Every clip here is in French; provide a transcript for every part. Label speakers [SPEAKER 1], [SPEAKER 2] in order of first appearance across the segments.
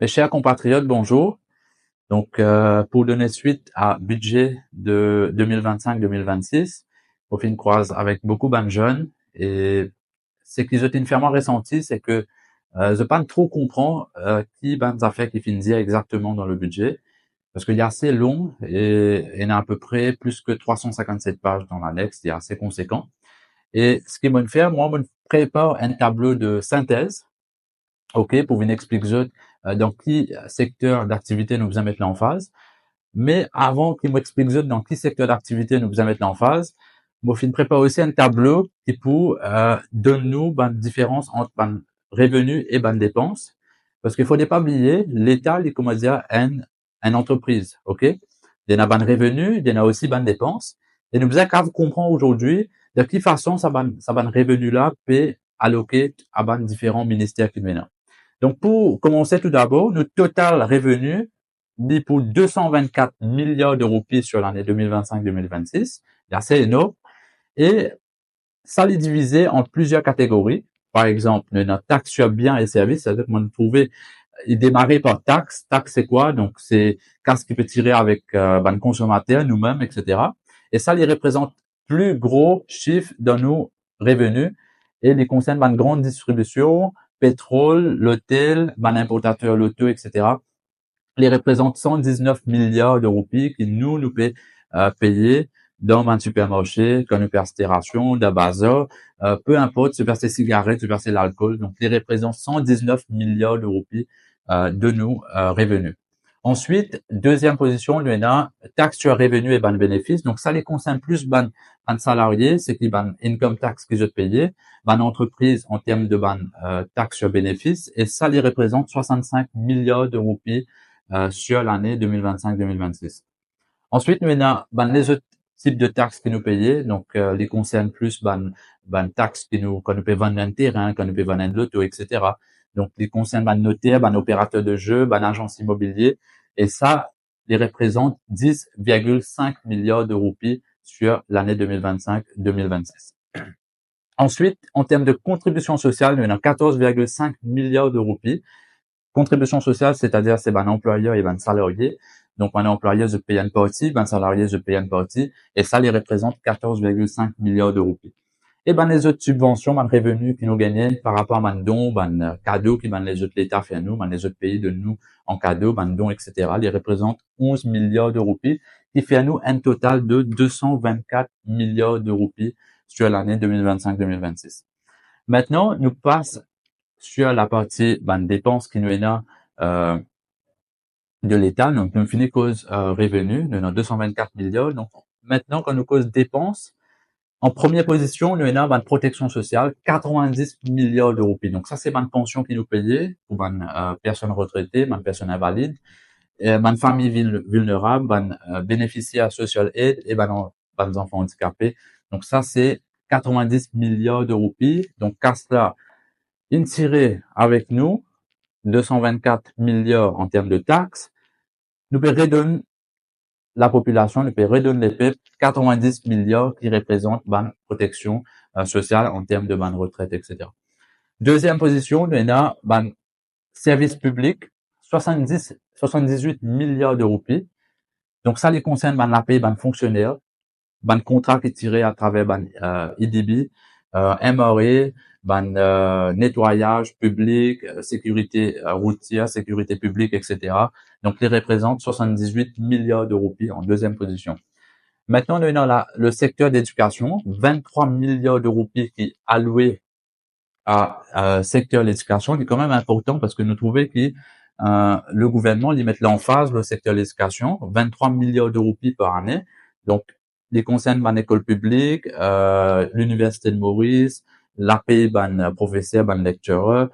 [SPEAKER 1] Mes chers compatriotes, bonjour. Donc, pour donner suite à budget de 2025-2026, on fait une croise avec beaucoup de jeunes et ce qu'ils ont vraiment ressenti, c'est que je pas trop comprends qui ben affaires qui finissent exactement dans le budget parce qu'il est assez long et il y en a à peu près plus que 357 pages dans l'annexe, c'est assez conséquent. Et ce qui m'a fait, moi, me prépare un tableau de synthèse. OK, pour venir expliquer dans qui secteur d'activité nous allons mettre l'emphase. Mais avant qu'il m'explique dans qui secteur d'activité nous allons mettre l'emphase, moi, je prépare aussi un tableau qui pour donner nous une différence entre revenus et dépenses. Parce qu'il faut pas oublier, l'État, il commence à une entreprise, OK? Il y en a des revenus, il y en a aussi des dépenses. Et nous avons comprendre aujourd'hui de quelle façon ça revenu-là peut alloquer à différents ministères qui viennent. Donc, pour commencer tout d'abord, notre total revenu dit pour 224 milliards de roupies sur l'année 2025-2026. C'est assez énorme. Et ça est divisé en plusieurs catégories. Par exemple, notre taxe sur biens et services, c'est-à-dire qu'on trouvait, il démarrait par taxe. Taxe, c'est quoi? Donc, c'est qu'est-ce qui peut tirer avec le consommateur, nous-mêmes, etc. Et ça, il représente plus gros chiffre dans nos revenus et les concerne une grande distribution, pétrole, l'hôtel, importateur, l'auto, etc. Les représente 119 milliards de roupies qui nous paient payer dans un supermarché, quand nous payons des rations, de bazar, peu importe, se passer cigarettes, se passer l'alcool. Donc, les représente 119 milliards de roupies de nos revenus. Ensuite, deuxième position, il y a taxe sur revenu et bénéfice. Donc, ça les concerne plus ban salariés, c'est qui ban income tax qu'ils ont payé, ban entreprise en termes de taxe sur bénéfice, et ça les représente 65 milliards de roupies sur l'année 2025-2026. Ensuite, nous avons les autres types de taxes que nous payons, donc les concernent plus taxes que nous quand nous payons vendre un terrain, quand nous payons vendre un loto, etc. Donc les concernent notaire, opérateur de jeu, agence immobilier, et ça les représente 10,5 milliards de roupies sur l'année 2025-2026. Ensuite, en termes de contribution sociale, nous avons 14,5 milliards de roupies. Contribution sociale, c'est-à-dire c'est employeur et salarié. Donc, un employeur, je paye une partie, salarié, je paye une partie, et ça les représente 14,5 milliards de roupies. Et les autres subventions, revenus qui nous gagnent par rapport à dons, cadeaux qui les autres l'État fait à nous, les autres pays de nous en cadeaux, dons, etc., les représentent 11 milliards de roupies, qui fait à nous un total de 224 milliards de roupies sur l'année 2025-2026. Maintenant, nous passe sur la partie dépenses qui nous est là de l'État. Donc, nous finissons cause revenus, nous avons 224 milliards. Donc, maintenant, quand nous cause dépenses, en première position, nous avons protection sociale, 90 milliards de roupies. Donc, ça, c'est une pension qui nous payait pour une personnes retraitées, une personnes invalides, une famille vulnérable, une bénéficiaire social aide et enfants handicapés. Donc, ça, c'est 90 milliards de roupies. Donc, qu'à cela, tiré avec nous, 224 milliards en termes de taxes, nous peut redonner la population, nous peut redonner les peuples 90 milliards qui représentent la protection sociale en termes de retraite, etc. Deuxième position, nous avons service public, 78 milliards de roupies. Donc ça les concerne la paie fonctionnaires, contrat qui est tiré à travers IDB, MRE, nettoyage public, sécurité routière, sécurité publique, etc. Donc, ils représentent 78 milliards de roupies en deuxième position. Maintenant, on a le secteur d'éducation, 23 milliards de roupies qui alloués à secteur d'éducation, qui est quand même important parce que nous trouvons que le gouvernement lui met l'emphase le secteur de l'éducation, 23 milliards de roupies par année. Donc, les concerne école publique, l'université de Maurice, l'API, professeur, lecturer,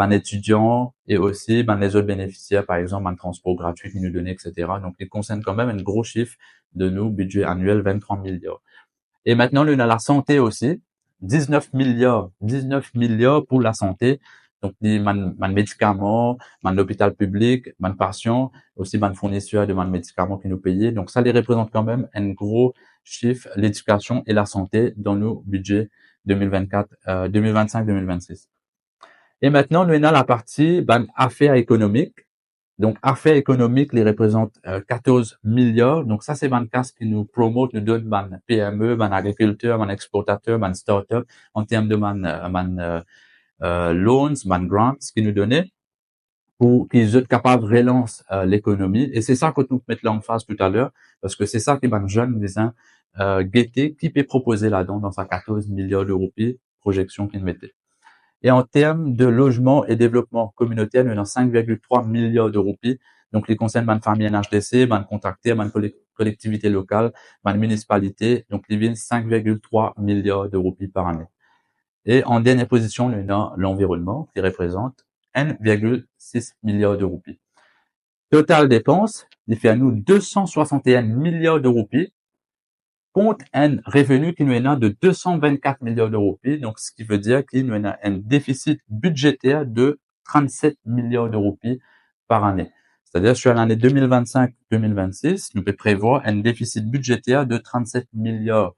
[SPEAKER 1] étudiants et aussi les autres bénéficiaires, par exemple, transport gratuit qui nous donnent, etc. Donc, ils concernent quand même un gros chiffre de nos budgets annuels, 23 milliards. Et maintenant, on a la santé aussi, 19 milliards pour la santé. Donc, man médicaments, l'hôpital public, patient, aussi fournisseurs de médicaments qui nous payent. Donc, ça les représente quand même un gros chiffre, l'éducation et la santé dans nos budgets 2024, 2025-2026. Et maintenant, nous avons la partie affaires économiques. Donc, affaires économiques, les représentent 14 milliards. Donc, ça, c'est 24 qui nous promote, nous donne ban PME, ban agriculteur, ban exportateur, ban startup, en termes de loans, ban grants, qui nous donnait pour qu'ils soient capables de relancer l'économie. Et c'est ça que nous mettons l'emphase tout à l'heure, parce que c'est ça que ban jeune disant guetter, qui peut proposer là-dedans dans sa 14 milliards d'euros projection qu'il mettait. Et en termes de logement et développement communautaire, nous avons 5,3 milliards d'euros. Donc, les concernent ban famille NHDC, ban contractés, ban collectivités locales, ban municipalités. Donc, ils viennent 5,3 milliards d'euros par année. Et en dernière position, nous avons l'environnement qui représente 1,6 milliard d'euros. Total dépenses, il fait à nous 261 milliards d'euros contre un revenu qui nous est de 224 milliards d'euros. Donc, ce qui veut dire qu'il nous a un déficit budgétaire de 37 milliards d'euros par année. C'est-à-dire, sur l'année 2025-2026, nous pouvons prévoir un déficit budgétaire de 37 milliards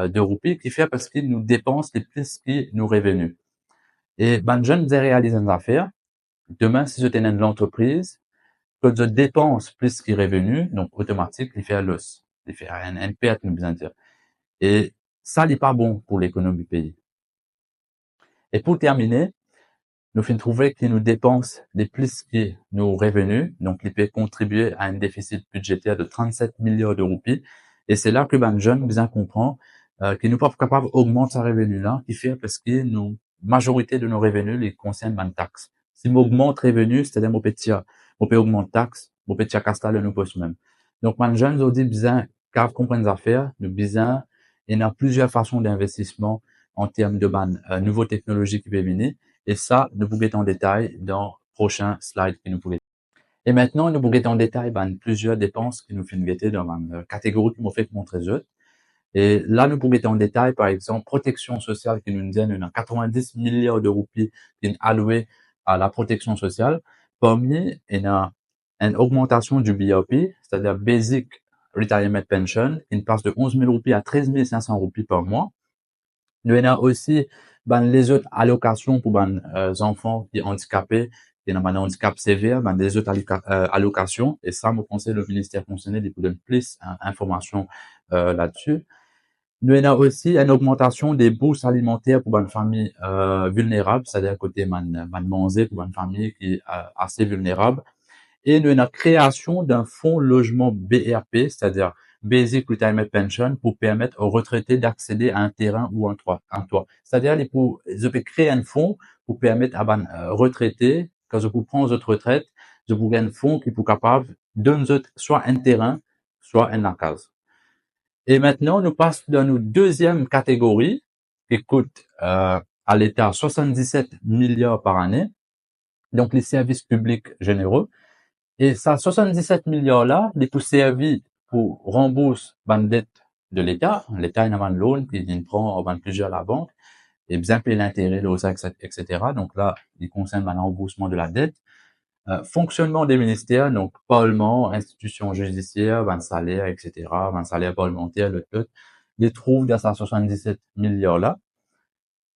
[SPEAKER 1] d'euros qui fait parce qu'il nous dépense les plus qui nous revenus. Et, ben, je ne réaliser une affaire. Demain, si je tenais une entreprise, que je dépense plus qui revenus, donc automatique, il fait un loss. Il fait une perte, nous besoin dire. Et ça n'est pas bon pour l'économie du pays. Et pour terminer, nous finissons trouver que nous dépensons les plus que nos revenus, donc ils peuvent contribuer à un déficit budgétaire de 37 milliards d'euros. Et c'est là que ben jeune bien comprend qu'ils nous pas capables d'augmenter sa revenu là, qui fait parce que nous majorité de nos revenus les concernent ben taxes. Si nous augmente revenu, c'est-à-dire mon petit augmente taxe, mon petit castal le nous pose même. Donc ben jeune nous dit bien car comprendre les affaires, nous bien il y a plusieurs façons d'investissement en termes de nouvelles technologies qui peuvent venir. Et ça, nous vous en détail dans prochain slide qui nous pouvez. Et maintenant, nous vous en détail plusieurs dépenses qui nous font guetter dans une catégorie qui m'ont fait montrer eux. Et là, nous pouvons en détail, par exemple, protection sociale qui nous donne 90 milliards d'euros qui sont alloués à la protection sociale. Parmi, il y a une augmentation du BRP, c'est-à-dire Basic Retirement Pension, qui passe de 11 000 roupies à 13 500 roupies par mois. Nous avons aussi les autres allocations pour les enfants qui sont handicapés, qui ont un handicap sévère, des autres allocations. Et ça, me conseille le ministère concerné de vous donner plus d'informations là-dessus. Nous avons aussi une augmentation des bourses alimentaires pour une famille vulnérable, c'est-à-dire côté manger pour une famille qui est assez vulnérable. Et nous avons la création d'un fonds logement BRP, c'est-à-dire Basic Retirement Pension, pour permettre aux retraités d'accéder à un terrain ou un toit. C'est-à-dire, je peux créer un fonds pour permettre à un retraité, quand je vous prends votre retraite, je vous gagne un fonds qui est capable de donner soit un terrain, soit une case. Et maintenant, nous passons dans une deuxième catégorie qui coûte à l'État 77 milliards par année. Donc, les services publics généraux. Et ça, 77 milliards-là, les pour servir pour rembourser la dette de l'État. L'État, il a un loan, puis il prend plusieurs à la banque, et bien payer l'intérêt, etc. Donc là, il concerne le remboursement de la dette. Fonctionnement des ministères, donc parlement, institutions judiciaires, salaire, etc., salaire parlementaire, le tout, les trouve dans ces 77 milliards-là.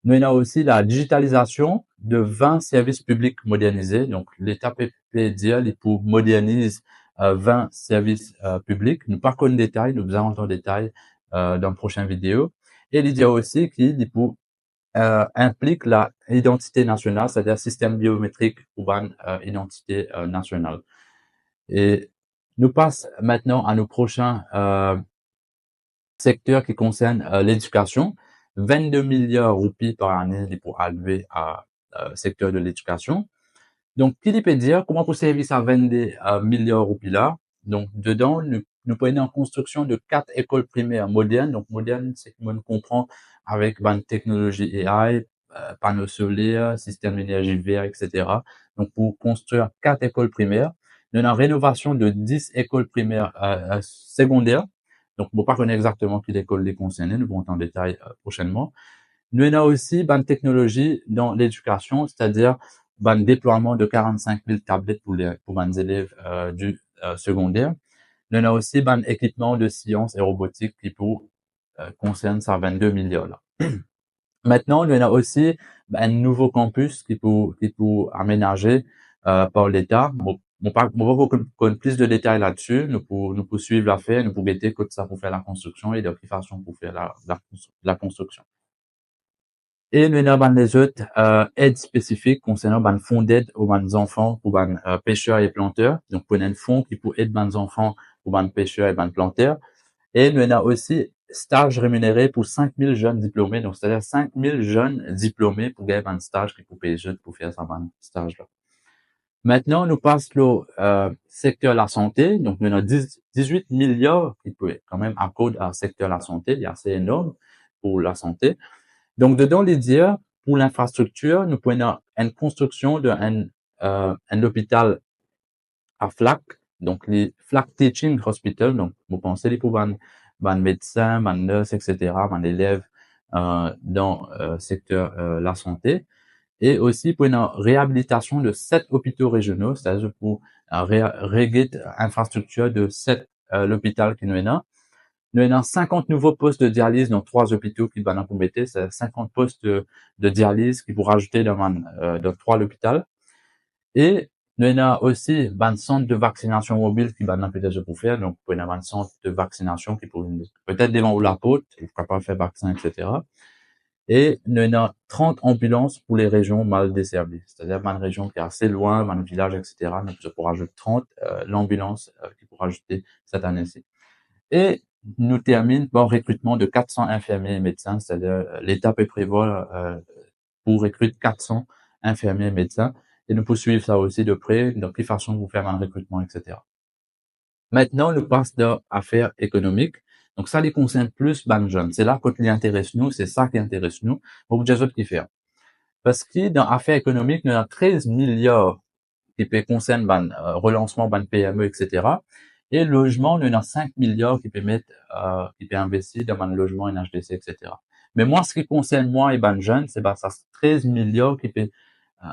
[SPEAKER 1] Nous avons aussi la digitalisation de 20 services publics modernisés. Donc, l'État peut dire, il pour moderniser 20 services publics. Nous pas connaître détail, nous allons en détail dans la prochaine vidéo. Et il dit aussi qu'il pour implique la identité nationale, c'est-à-dire système biométrique ou identité nationale. Et nous passons maintenant à nos prochains secteurs qui concernent l'éducation. 22 milliards de roupies par année pour allouer à secteur de l'éducation. Donc, qui peut dire comment pour servir à 22 milliards de roupies là? Donc, dedans, nous prenons en construction de 4 écoles primaires modernes. Donc, moderne, c'est qu'on comprend avec une technologie AI, panneaux solaires, système d'énergie vert, etc. Donc, pour construire 4 écoles primaires, nous avons une rénovation de 10 écoles primaires secondaires. Donc, on ne peut pas connaître exactement qui l'école les concernée, nous verrons en détail prochainement. Nous avons aussi une technologie dans l'éducation, c'est-à-dire un déploiement de 45 000 tablettes pour les élèves du secondaire. Nous avons aussi un équipement de sciences et robotique qui concerne ça 22 milliards là. Maintenant, nous avons aussi un nouveau campus qui pour aménager par l'État. Bon, on va connaître plus de détails là-dessus, nous pour suivre l'affaire, nous pour guetter que ça pour faire la construction et de quelle façon pour faire la construction. Et nous avons les autres aides spécifiques concernant ban fonds d'aide aux ban enfants pour ban pêcheurs et planteurs. Donc, on a un fonds qui pour aider ban enfants pour ban pêcheurs et ban planteurs. Et nous avons aussi stage rémunéré pour 5000 jeunes diplômés. Donc, c'est-à-dire 5000 jeunes diplômés pour gagner un stage qui pour payer jeunes pour faire ça ban stage là. Maintenant, nous passons au secteur de la santé. Donc, nous avons 18 milliards qui peut quand même à cause du secteur de la santé. Il y a assez énorme pour la santé. Donc, dedans les dire, pour l'infrastructure, nous prenons une construction d'un un hôpital à FLAC, donc les FLAC Teaching Hospital. Donc, vous pensez les pour ban médecins, ban nurses, etc., ban élèves dans secteur la santé. Et aussi pour une réhabilitation de 7 hôpitaux régionaux, c'est-à-dire pour régler infrastructure de 7 l'hôpital qui nous est là. Nous avons 50 nouveaux postes de dialyse dans 3 hôpitaux qui vont nous mettre, c'est 50 postes de dialyse qui vont rajouter dans 3 l'hôpital. Et nous avons aussi un centre de vaccination mobile qui va nous peut-être pour faire. Donc, nous avons un centre de vaccination qui peut peut-être devant la côte, capable de faire vaccin, etc. Et nous avons 30 ambulances pour les régions mal desservies. C'est-à-dire, une région qui est assez loin, un village, etc. Donc, je pourrais rajouter 30 l'ambulance qui pourra ajouter cette année-ci. Et nous termine par recrutement de 400 infirmiers et médecins, c'est-à-dire l'État peut prévoir pour recruter 400 infirmiers et médecins, et nous poursuivre ça aussi de près, de quelle façon vous faire un recrutement, etc. Maintenant, nous passons dans affaires économiques. Donc ça les concerne plus ban jeunes. C'est là quand il intéresse nous, c'est ça qui intéresse nous. Beaucoup de choses qui faire. Parce que dans affaires économiques, nous avons 13 milliards qui peut concerne ban relancement ban PME, etc. Et logement, nous avons 5 milliards qui peut mettre, qui peut investir dans ban logement et HDC, etc. Mais moi, ce qui concerne moi et ban jeunes, c'est ça 13 milliards qui peut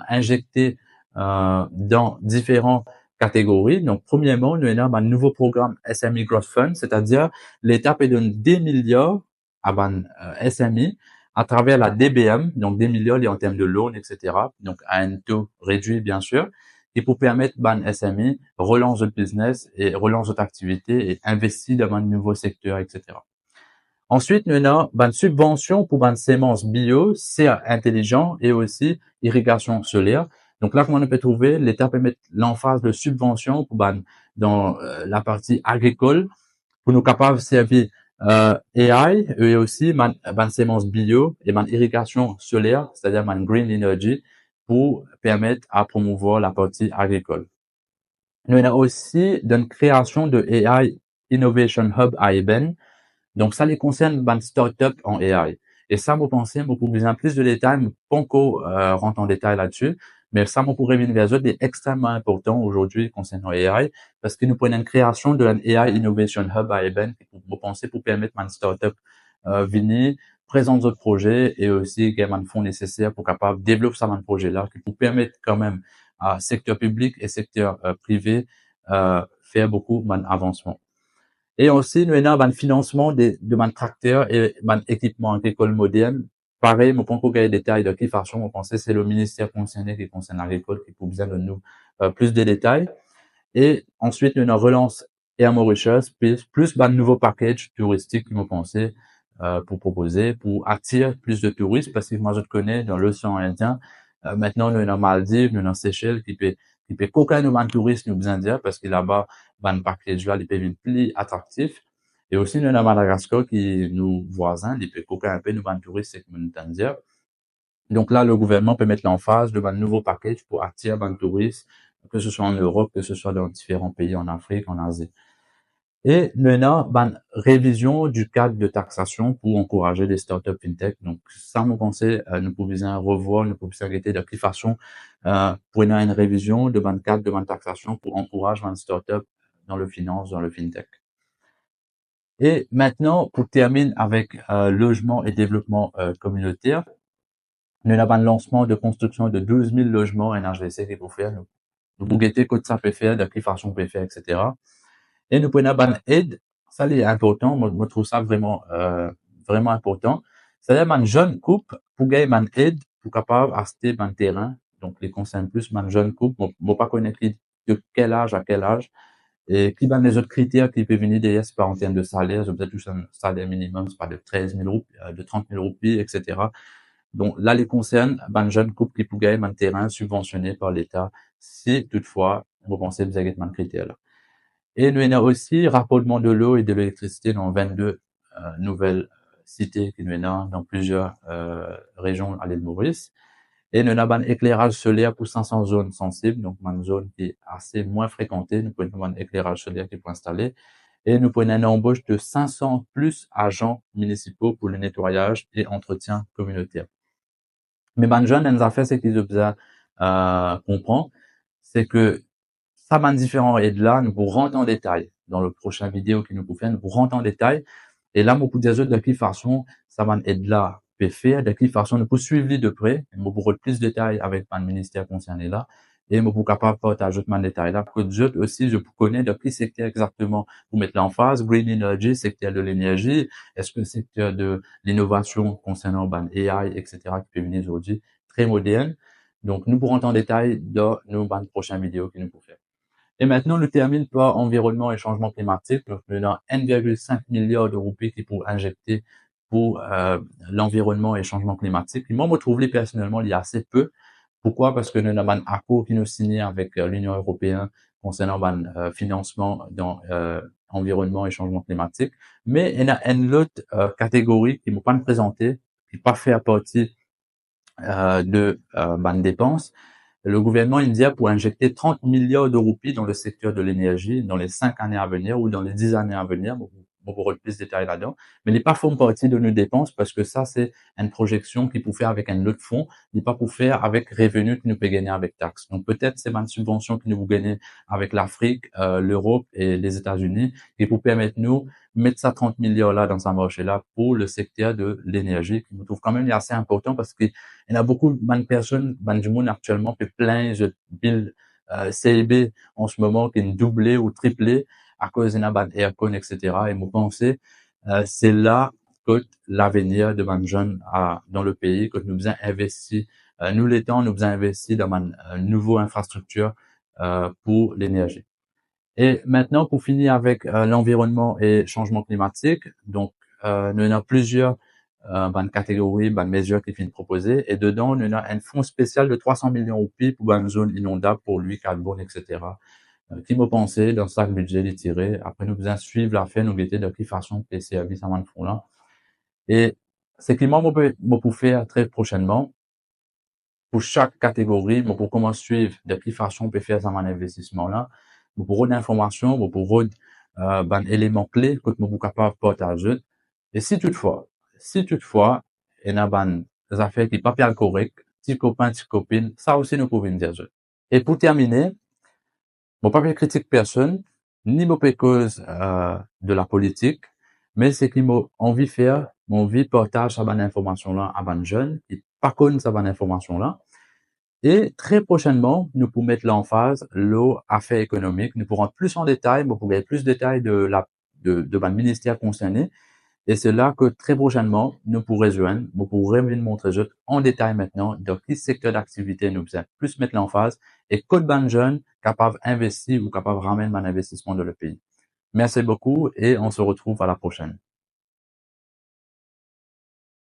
[SPEAKER 1] injecter dans différentes catégories. Donc, premièrement, nous avons un nouveau programme SME Growth Fund, c'est-à-dire l'État peut donner des milliards à ban SME à travers la DBM, donc des milliards en termes de loans, etc. Donc, à un taux réduit, bien sûr, et pour permettre ban SME relance de business et relance d'autres activités et investir dans un nouveau secteur, etc. Ensuite, nous avons une subvention pour une sémence bio, serre intelligent et aussi irrigation solaire. Donc là, comment on peut trouver, l'État peut mettre l'emphase de subvention pour dans la partie agricole pour nous capables de servir AI et aussi une sémence bio et une irrigation solaire, c'est-à-dire une green energy pour permettre à promouvoir la partie agricole. Nous avons aussi une création de AI Innovation Hub à Eben. Donc, ça les concerne une start-up en AI. Et ça, vous pensez, vous pouvez besoin plus de détails, mais pas encore rentrer en détail là-dessus. Mais ça, vous pourrez venir vers eux, est extrêmement important aujourd'hui concernant AI, parce que nous prenons une création de l'AI Innovation Hub à Eben, vous pensez, pour permettre à une start-up venir, présenter votre projet et aussi gagner un fonds nécessaire pour capable développer ça un projet-là, qui vous permettre quand même à secteur public et secteur privé faire beaucoup d'avancement. Et aussi, nous avons un financement de man tracteurs et man équipement agricole moderne. Pareil, mon point gagner des détails de quelle façon, on pensait c'est le ministère concerné qui concerne l'agricole qui peut besoin de nous plus de détails. Et ensuite, nous avons relance Air Mauritius, plus de nouveaux packages touristiques qui m'ont pensé pour proposer, pour attirer plus de touristes, parce que moi je te connais dans l'océan Indien. Maintenant, nous avons Maldives, nous avons Seychelles qui peut qu'aucun de touristes nous besoin dire parce que là-bas, ban package là, il peut être plus attractif. Et aussi, nous avons Madagascar qui nous voisins, il peut qu'aucun un peu nous touristes, c'est comme nous dire. Donc là, le gouvernement peut mettre l'emphase de un nouveau package pour attirer les touristes, que ce soit en Europe, que ce soit dans différents pays en Afrique, en Asie. Et nous avons une révision du cadre de taxation pour encourager les startups fintech. Donc, ça, nous pensons, nous pouvons revoir, nous pouvons arrêter de quelle façon pour une révision de ban cadre de ban taxation pour encourager une startup dans le finance, dans le fintech. Et maintenant, pour terminer avec logement et développement communautaire, nous avons un lancement de construction de 12 000 logements NHDC qui pour faire. Nous pouvons guetter que ça peut faire, de quelle façon on peut faire, etc. Et nous prenons une aide, ça c'est important, moi je trouve ça vraiment vraiment important. C'est-à-dire une jeune couple pour gagner une aide pour capable acheter un terrain, donc les concerne plus une jeune couple, moi pas connaître de quel âge à quel âge, et qui ban les autres critères qui peuvent venir derrière, c'est pas en termes de salaire, c'est peut-être juste un salaire minimum, c'est pas de 13 000 roupies, de 30 000 roupies, etc. Donc là, les concerne, ban jeune couple qui pourrait gagner un terrain subventionné par l'État, si toutefois, vous pensez que vous avez un critère là. Et nous avons aussi raccordement de l'eau et de l'électricité dans 22 nouvelles cités qui nous avons dans plusieurs régions à l'île Maurice. Et nous avons un éclairage solaire pour 500 zones sensibles, donc une zone qui est assez moins fréquentée. Nous pouvons avoir un éclairage solaire qui peut installer. Et nous prenons une embauche de 500 plus agents municipaux pour le nettoyage et entretien communautaire. Mais ban jeune, nous a fait ce qu'ils ont besoin comprendre, c'est que ça ban différent et de là, nous vous rentrons en détail dans le prochain vidéo qui nous vous fait, nous vous rentrons en détail. Et là, moi, pour dire de quelle façon, ça va être là, peut faire, de quelle façon nous pouvons suivre de près, moi, pour plus de détails avec le ministère concerné là, et moi, pour capable de partager de détails là, pour que je aussi, je connais de quel secteur exactement vous mettre l'emphase, green energy, secteur de l'énergie, est-ce que le secteur de l'innovation concernant ban AI, etc., qui peut venir aujourd'hui, très moderne. Donc, nous pourrons en détail dans nos prochaines vidéos qui nous pourront faire. Et maintenant, nous termine par environnement et changement climatique. Donc, nous avons 1,5 milliard de roupies qui pour injecter pour l'environnement et changement climatique. Et moi, je me trouve personnellement, il y a assez peu. Pourquoi? Parce que nous avons un accord qui nous signé avec l'Union européenne concernant le financement dans environnement et changement climatique. Mais il y a une autre catégorie qui ne m'a pas présentée, qui n'est pas fait partie de dépenses. Le gouvernement indien pour injecter 30 milliards de roupies dans le secteur de l'énergie dans les 5 années à venir ou dans les 10 années à venir. On pourra plus de détails là-dedans. Mais les pas font partie de nos dépenses parce que ça, c'est une projection qui peut faire avec un autre fonds, n'est pas pour faire avec revenus qui nous peut gagner avec taxes. Donc peut-être c'est une subvention qui nous gagne avec l'Afrique, l'Europe et les États-Unis qui peut permettre nous mettre ça 30 milliards là dans ce marché-là pour le secteur de l'énergie qui me trouve quand même assez important parce que il y a beaucoup de personnes, du monde actuellement, qui plaignent de bill CIB en ce moment, qui est doublé ou triplé à cause de la aircon, etc. Et vous pensez, c'est là que l'avenir de man jeunes dans le pays, que nous avons investi, nous l'étant, nous avons investi dans une nouvelle infrastructure pour l'énergie. Et maintenant, pour finir avec l'environnement et changement climatique, donc nous avons plusieurs catégories, mesures qui viennent proposer, et dedans, nous avons un fonds spécial de 300 millions de roupies pour une zone inondable, pour lui, carbone, etc. Qui m'a pensé dans chaque budget les tirer. Après, nous devons suivre la fin, nous guetter de quelle façon les services à fonds là. Et c'est que moi, pour faire très prochainement, pour chaque catégorie, pour comment suivre de quelle façon on peut faire ça investissement là, pour d'informations, pour éléments clés que nous sommes capables de partager. Et si toutefois, il y a des affaires qui ne sont pas correctes, petits copains, petites copines, ça aussi nous pouvons dire. Et pour terminer, mon pas critique personne, ni mon cause de la politique, mais c'est qu'il m'a envie de faire, mon envie de partager cette information là à des jeunes qui pas connaissent cette information là. Et très prochainement, nous pourrons mettre l'emphase l'eau affaires économiques. Nous pourrons plus en détail, vous pourrez plus de détails de le ministère concerné. Et c'est là que très prochainement, nous pourrons joindre, vous pourrez venir montrer en détail maintenant dans quel secteur d'activité nous faisons plus mettre l'emphase et que de jeunes capables d'investir ou capables de ramener un investissement dans le pays. Merci beaucoup et on se retrouve à la prochaine.